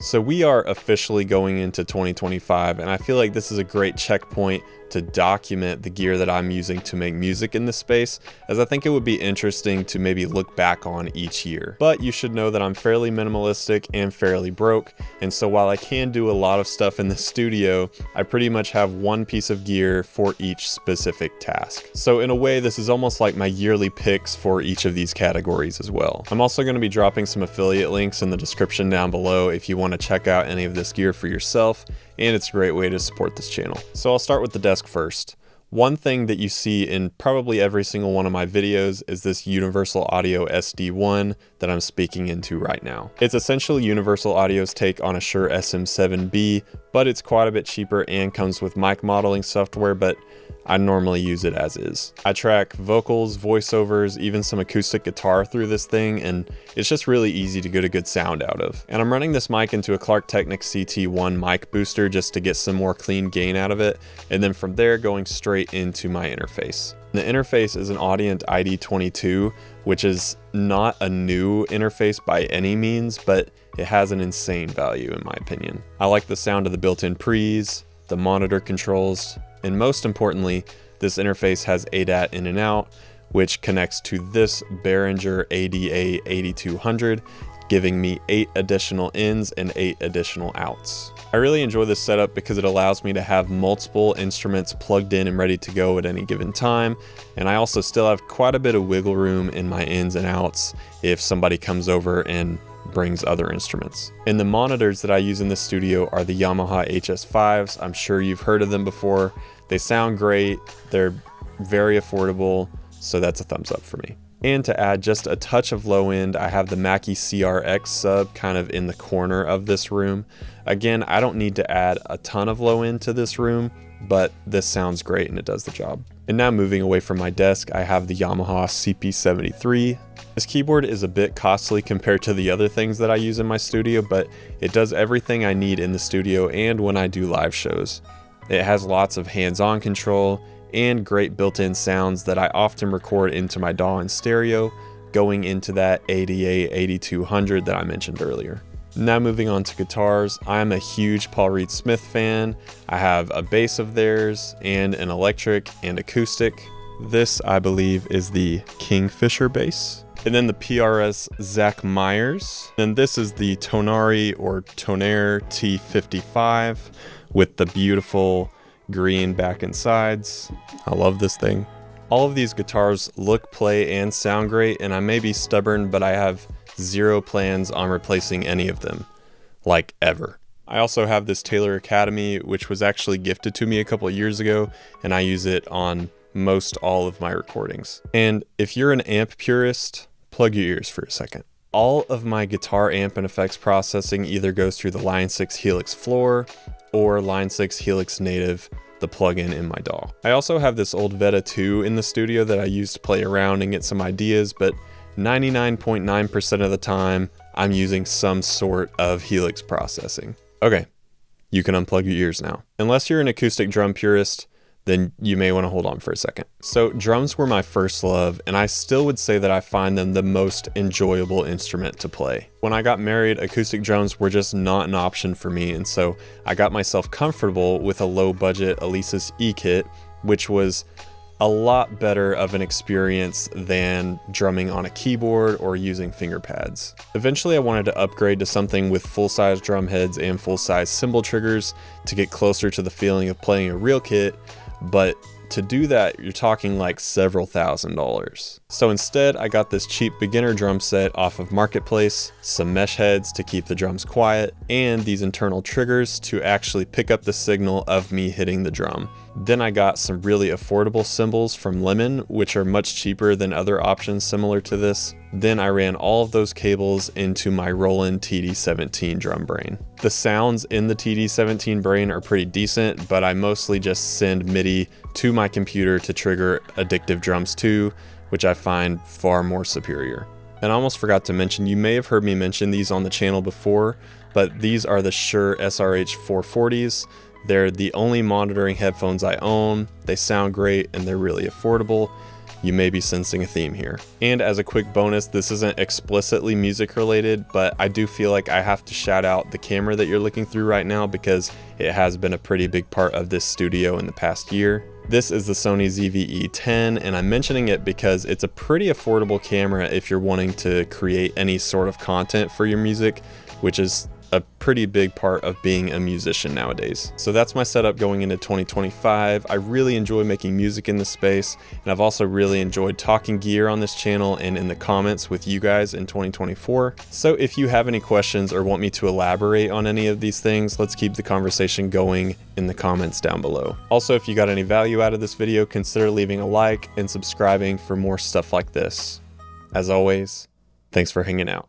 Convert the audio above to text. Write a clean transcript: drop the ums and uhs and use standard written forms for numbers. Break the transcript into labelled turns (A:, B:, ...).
A: So we are officially going into 2025, and I feel like this is a great checkpoint to document the gear that I'm using to make music in this space, as I think it would be interesting to maybe look back on each year. But you should know that I'm fairly minimalistic and fairly broke, and so while I can do a lot of stuff in the studio, I pretty much have one piece of gear for each specific task. So in a way, this is almost like my yearly picks for each of these categories as well. I'm also going to be dropping some affiliate links in the description down below if you want to check out any of this gear for yourself, and it's a great way to support this channel. So I'll start with the desk first. One thing that you see in probably every single one of my videos is this Universal Audio SD1 that I'm speaking into right now. It's essentially Universal Audio's take on a Shure SM7B, but it's quite a bit cheaper and comes with mic modeling software, but I normally use it as is. I track vocals, voiceovers, even some acoustic guitar through this thing, and it's just really easy to get a good sound out of. And I'm running this mic into a Clark Technics CT1 mic booster just to get some more clean gain out of it, and then from there going straight into my interface. The interface is an Audient ID22, which is not a new interface by any means, but it has an insane value in my opinion. I like the sound of the built-in pre's, the monitor controls, and most importantly, this interface has ADAT in and out, which connects to this Behringer ADA 8200, giving me 8 additional ins and 8 additional outs. I really enjoy this setup because it allows me to have multiple instruments plugged in and ready to go at any given time, and I also still have quite a bit of wiggle room in my ins and outs if somebody comes over and brings other instruments. And the monitors that I use in the studio are the Yamaha HS5s. I'm sure you've heard of them before. They sound great, they're very affordable, so that's a thumbs up for me. And to add just a touch of low end, I have the Mackie CRX sub kind of in the corner of this room. Again, I don't need to add a ton of low end to this room, but this sounds great and it does the job. And now moving away from my desk, I have the Yamaha CP73. This keyboard is a bit costly compared to the other things that I use in my studio, but it does everything I need in the studio and when I do live shows. It has lots of hands-on control and great built-in sounds that I often record into my DAW in stereo, going into that ADA 8200 that I mentioned earlier. Now moving on to guitars, I am a huge Paul Reed Smith fan. I have a bass of theirs and an electric and acoustic. This, I believe, is the Kingfisher bass. And then the PRS Zach Myers. And this is the Tonari or Tonnerre T55 with the beautiful green back and sides. I love this thing. All of these guitars look, play, and sound great, and I may be stubborn, but I have zero plans on replacing any of them, like ever. I also have this Taylor Academy, which was actually gifted to me a couple of years ago, and I use it on most all of my recordings. And if you're an amp purist, plug your ears for a second. All of my guitar amp and effects processing either goes through the Line 6 Helix Floor or Line 6 Helix Native, the plugin in my DAW. I also have this old Veta 2 in the studio that I use to play around and get some ideas, but 99.9% of the time, I'm using some sort of Helix processing. Okay, you can unplug your ears now. Unless you're an acoustic drum purist, then you may want to hold on for a second. So drums were my first love, and I still would say that I find them the most enjoyable instrument to play. When I got married, acoustic drums were just not an option for me, and so I got myself comfortable with a low-budget Alesis E-Kit, which was a lot better of an experience than drumming on a keyboard or using finger pads. Eventually I wanted to upgrade to something with full-size drum heads and full-size cymbal triggers to get closer to the feeling of playing a real kit, but to do that, you're talking like several $1,000s. So instead, I got this cheap beginner drum set off of Marketplace, some mesh heads to keep the drums quiet, and these internal triggers to actually pick up the signal of me hitting the drum. Then I got some really affordable cymbals from Lemon, which are much cheaper than other options similar to this. Then I ran all of those cables into my Roland TD17 drum brain. The sounds in the TD17 brain are pretty decent, but I mostly just send MIDI to my computer to trigger Addictive Drums 2, which I find far more superior. And I almost forgot to mention, you may have heard me mention these on the channel before, but these are the Shure SRH 440s. They're the only monitoring headphones I own. They sound great and they're really affordable. you may be sensing a theme here. And as a quick bonus, this isn't explicitly music related, but I do feel like I have to shout out the camera that you're looking through right now because it has been a pretty big part of this studio in the past year. This is the Sony ZV-E10, and I'm mentioning it because it's a pretty affordable camera if you're wanting to create any sort of content for your music, which is a pretty big part of being a musician nowadays. So that's my setup going into 2025. I really enjoy making music in this space, and I've also really enjoyed talking gear on this channel and in the comments with you guys in 2024. So if you have any questions or want me to elaborate on any of these things, let's keep the conversation going in the comments down below. Also, if you got any value out of this video, consider leaving a like and subscribing for more stuff like this. As always, thanks for hanging out.